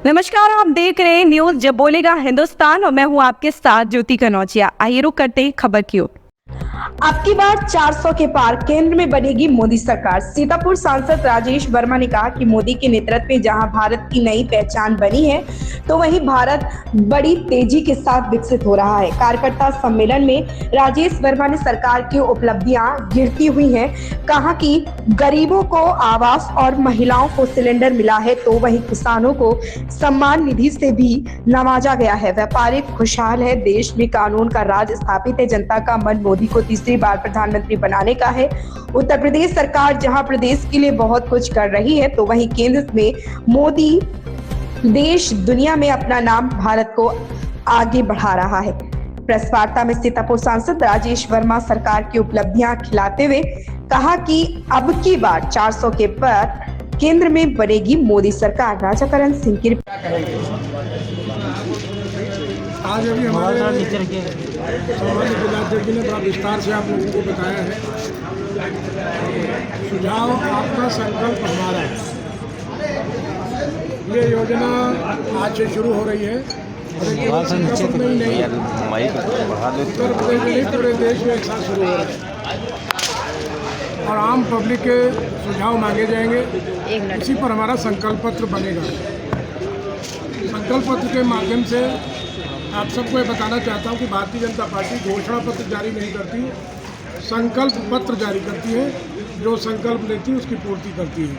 नमस्कार, आप देख रहे हैं न्यूज जब बोलेगा हिंदुस्तान और मैं हूं आपके साथ ज्योति कनौजिया। आइए रुक करते हैं खबर की ओर। अब की बार 400 के पार केंद्र में बनेगी मोदी सरकार। सीतापुर सांसद राजेश वर्मा ने कहा कि मोदी के नेतृत्व में जहां भारत की नई पहचान बनी है, तो वहीं भारत बड़ी तेजी के साथ विकसित हो रहा है। कार्यकर्ता सम्मेलन में राजेश वर्मा ने सरकार की उपलब्धियां गिनती हुई हैं। कहा कि गरीबों को आवास और महिलाओं को सिलेंडर मिला है, तो वहीं किसानों को सम्मान निधि से भी नवाजा गया है। व्यापारी खुशहाल है, देश में कानून का राज स्थापित है। जनता का मन मोदी को तीसरी बार प्रधानमंत्री बनाने का है। उत्तर प्रदेश सरकार जहां प्रदेश के लिए बहुत कुछ कर रही है, तो वहीं केंद्र में मोदी देश दुनिया में अपना नाम भारत को आगे बढ़ा रहा है। प्रेस वार्ता में सीतापुर सांसद राजेश वर्मा सरकार की उपलब्धियां खिलाते हुए कहा कि अब की बार 400 के पार केंद्र में बनेगी मोदी सरकार। राजाकरण सिंह की आज अभी हमारे सामान्य जिलाध्यक्ष ने बड़ा विस्तार से आप लोगों को बताया है। सुझाव आपका संकल्प हमारा है। ये योजना आज से शुरू हो रही है और एक संकल्प में ही नहीं, उत्तर प्रदेश में पूरे देश में एक साथ शुरू हो रहा है और आम पब्लिक के सुझाव मांगे जाएंगे। इसी पर हमारा संकल्प पत्र बनेगा। संकल्प पत्र के माध्यम से आप सबको ये बताना चाहता हूँ कि भारतीय जनता पार्टी घोषणा पत्र जारी नहीं करती, संकल्प पत्र जारी करती है। जो संकल्प लेती है उसकी पूर्ति करती है।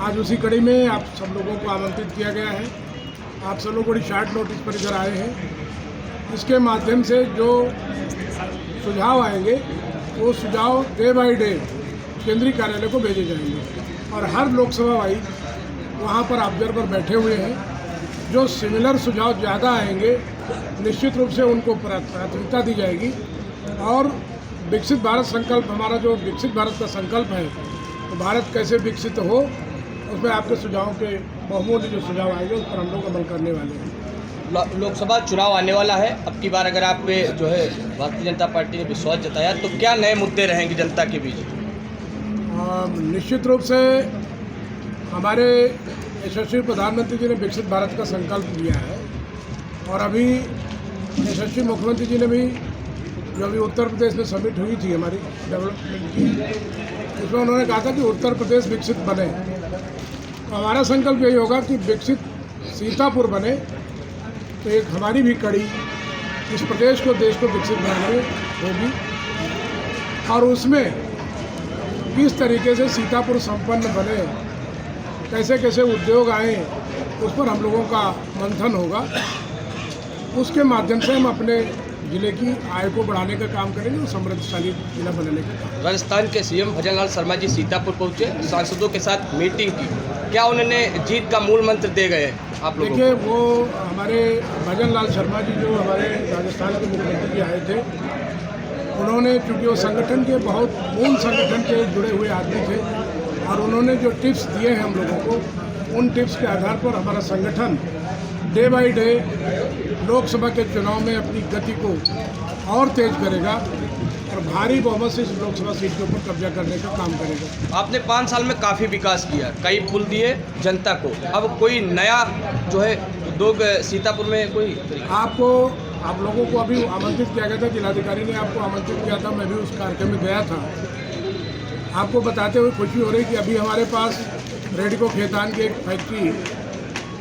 आज उसी कड़ी में आप सब लोगों को आमंत्रित किया गया है। आप सब लोग बड़ी शार्ट नोटिस पर इधर आए हैं। इसके माध्यम से जो सुझाव आएंगे वो सुझाव डे बाय डे केंद्रीय कार्यालय को भेजे जाएंगे और हर लोकसभा वाइज वहाँ पर ऑब्जर्वर बैठे हुए हैं। जो सिमिलर सुझाव ज़्यादा आएंगे निश्चित रूप से उनको प्राथमिकता दी जाएगी और विकसित भारत संकल्प, हमारा जो विकसित भारत का संकल्प है, तो भारत कैसे विकसित हो उसमें आपके सुझावों के बहुमूल्य जो सुझाव आएंगे उस पर हम लोग अमल करने वाले हैं। लोकसभा चुनाव आने वाला है। अब की बार अगर आप पे जो है भारतीय जनता पार्टी ने विश्वास जताया तो क्या नए मुद्दे रहेंगे जनता के बीच? निश्चित रूप से हमारे यशस्वी प्रधानमंत्री जी ने विकसित भारत का संकल्प लिया है और अभी यशस्वी मुख्यमंत्री जी ने भी जो अभी उत्तर प्रदेश में समिट हुई थी हमारी डेवलपमेंट की, उसमें उन्होंने कहा था कि उत्तर प्रदेश विकसित बने। तो हमारा संकल्प यही होगा कि विकसित सीतापुर बने, तो एक हमारी भी कड़ी इस प्रदेश को, देश को विकसित बनाने में होगी और उसमें किस तरीके से सीतापुर संपन्न बने, कैसे कैसे उद्योग आए, उस पर हम लोगों का मंथन होगा। उसके माध्यम से हम अपने जिले की आय को बढ़ाने का काम करेंगे और समृद्धशाली जिला बनाने का काम। राजस्थान के सीएम भजनलाल शर्मा जी सीतापुर पहुंचे, सांसदों के साथ मीटिंग की। क्या उन्होंने जीत का मूल मंत्र दे गए आप लोगों को? देखिए, वो हमारे भजनलाल शर्मा जी जो हमारे राजस्थान के मुख्यमंत्री जी आए थे, उन्होंने चूँकि वो संगठन के बहुत मूल संगठन के जुड़े हुए आदमी थे और उन्होंने जो टिप्स दिए हैं हम लोगों को, उन टिप्स के आधार पर हमारा संगठन डे बाय डे लोकसभा के चुनाव में अपनी गति को और तेज करेगा और भारी बहुमत से इस लोकसभा सीट के ऊपर कब्जा करने का काम करेगा। आपने 5 साल में काफ़ी विकास किया, कई पुल दिए जनता को। अब कोई नया जो है उद्योग सीतापुर में कोई आप लोगों को अभी आमंत्रित किया गया था, जिलाधिकारी ने आपको आमंत्रित किया था, मैं भी उस कार्यक्रम में गया था। आपको बताते हुए खुशी हो रही कि अभी हमारे पास रेडिको खेतान की एक फैक्ट्री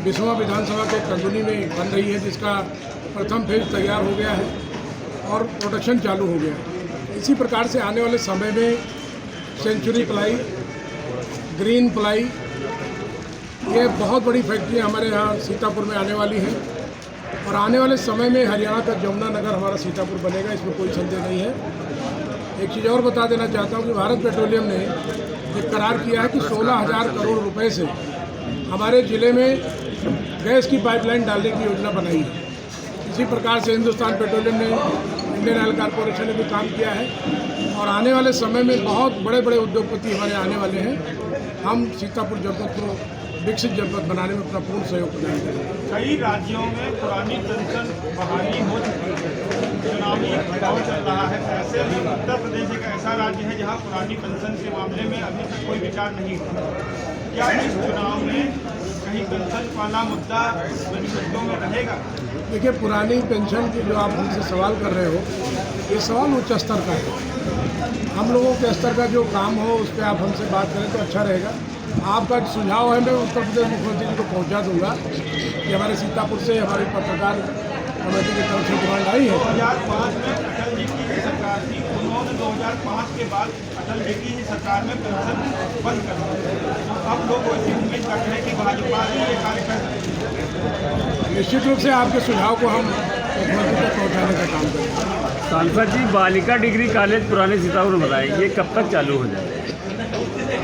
बिस्वा विधानसभा के कंदुनी में बन रही है, जिसका प्रथम फेज तैयार हो गया है और प्रोडक्शन चालू हो गया है। इसी प्रकार से आने वाले समय में सेंचुरी प्लाई, ग्रीन प्लाई, ये बहुत बड़ी फैक्ट्रियाँ हमारे यहाँ सीतापुर में आने वाली हैं और आने वाले समय में हरियाणा का यमुनानगर हमारा सीतापुर बनेगा, इसमें कोई संदेह नहीं है। एक चीज़ और बता देना चाहता हूँ कि भारत पेट्रोलियम ने एक करार किया है कि 16,000 करोड़ रुपए से हमारे ज़िले में गैस की पाइपलाइन डालने की योजना बनाई है। इसी प्रकार से हिंदुस्तान पेट्रोलियम ने, इंडियन ऑयल कॉरपोरेशन ने भी काम किया है और आने वाले समय में बहुत बड़े बड़े उद्योगपति हमारे आने वाले हैं। हम सीतापुर जनपद को विकसित जनपद बनाने में अपना पूर्ण सहयोग प्रदान करेंगे। कई राज्यों में पुरानी पेंशन बहाली हो चुकी है, चुनावी दौर चल रहा है। ऐसे में उत्तर प्रदेश एक ऐसा राज्य है जहां पुरानी पेंशन के मामले में अभी तक कोई विचार नहीं हुआ। क्या इस चुनाव में वही पेंशन वाला मुद्दा मैनिफेस्टो में रहेगा? देखिए, पुरानी पेंशन की जो आप हमसे सवाल कर रहे हो, ये सवाल उच्च स्तर का है। हम लोगों के स्तर का जो काम हो उस पर आप हमसे बात करें तो अच्छा रहेगा। आपका सुझाव है, मैं उत्तर प्रदेश मुख्यमंत्री जी को पहुंचा दूंगा कि हमारे सीतापुर से हमारी पत्रकार कमेटी की तरफ से डिमांड आई है। 2005 में अटल जी की सरकार थी, उन्होंने 2005 के बाद अटल जी की सरकार में पेंशन बंद कर दी। तो अब लोग वैसी उम्मीद करते हैं कि भाजपा ही ये कार्य कर सकती है। निश्चित रूप से आपके सुझाव को हम मुख्यमंत्री तक पहुँचाने का काम करेंगे। सांसद जी, बालिका डिग्री कॉलेज पुराने सीतापुर में बताएं, ये कब तक चालू हो जाएगा?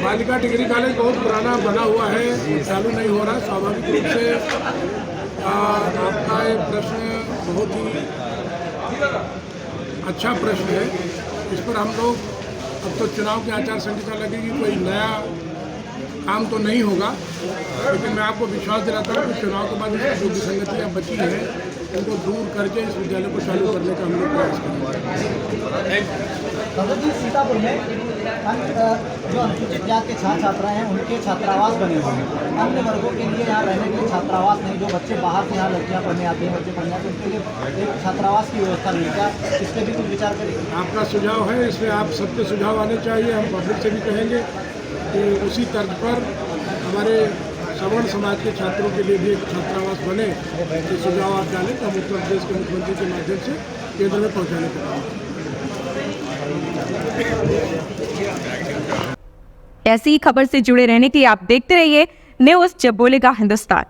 बालिका डिग्री कॉलेज बहुत पुराना बना हुआ है, चालू नहीं हो रहा। स्वाभाविक रूप से आपका ये प्रश्न बहुत ही अच्छा प्रश्न है। इस पर हम लोग, अब तो चुनाव की आचार संहिता लगेगी, कोई नया काम तो नहीं होगा, लेकिन मैं आपको विश्वास दिलाता हूँ कि चुनाव के बाद जो विसंगतियाँ बची हैं उनको दूर करके इस विद्यालय को चालू करने का हम लोग प्रयास करेंगे। जी, सीतापुर में जो अनुसूचित जाति के छात्र छात्राएं हैं उनके छात्रावास बने हुए हैं। अन्य वर्गों के लिए यहाँ रहने के लिए छात्रावास नहीं, जो बच्चे बाहर से यहाँ लड़कियाँ पढ़ने आती हैं, बच्चे पढ़ने आते हैं, उनके लिए एक छात्रावास की व्यवस्था नहीं। क्या इस पर भी कुछ विचार करेंगे? आपका सुझाव है, इसमें आप सबके सुझाव आने चाहिए। हम पब्लिक से भी कहेंगे कि उसी तर्ज पर हमारे सवर्ण समाज के छात्रों के लिए भी एक छात्रावास बने। ये सुझाव आप डालें तो हम उत्तर प्रदेश के मुख्यमंत्री के माध्यम से केंद्र में पहुँचाने का काम करेंगे। ऐसी ही खबर से जुड़े रहने के लिए आप देखते रहिए न्यूज़ जब बोलेगा हिंदुस्तान।